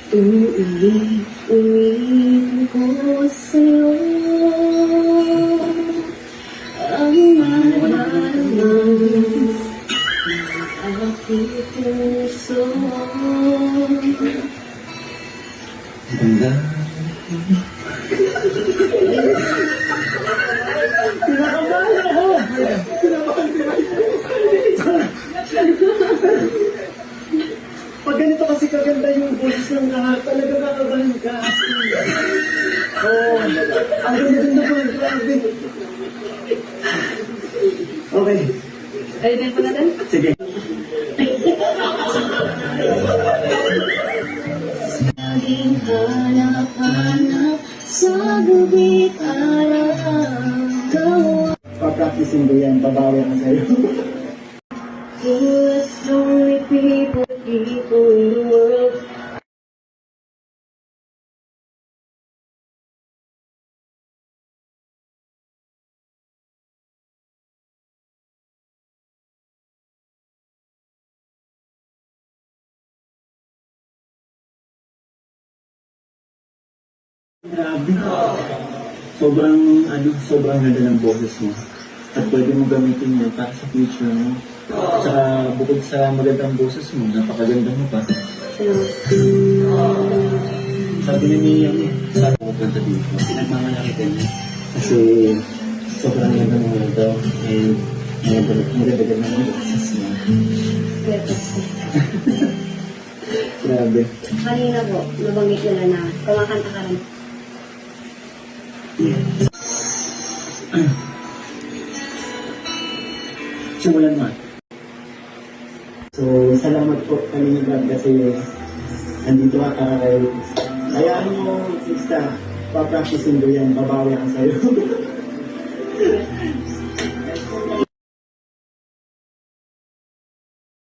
Umiinig ko sa'yo ang nararamdaman ng aking puso. Ganda. Kinakabahan ako! Pag ganito kasi kaganda yung boses ng lahat, talaga kakabahan ka. Oo. Ang ganda-ganda pa. Grabe. Okay. Ayun din po natin? Sige. Laging hanap-hanap sa bubik araw. Pa-practicing ko yan, babawi ako sa'yo. There's so many people in the world. Grabe. Sobrang ganda ng boses mo. At pwede mo gamitin yan para sa future mo. At saka bukod sa magandang boses mo, napakaganda mo pa. Sabi ni Mia niya, sabi ko ganda dito. Pinagmamalaki ka niya. Kasi sobrang ganda mo daw. And maganda ng boses mo. Grabe. Kanina po, nabanggit nila na kumakanta ka rin. Simulan mo. So, salamat po Kalingap kasi nandito ka kay. Hayaan mo, Sista, pa-practicing ko yan, babawi ako sa'yo.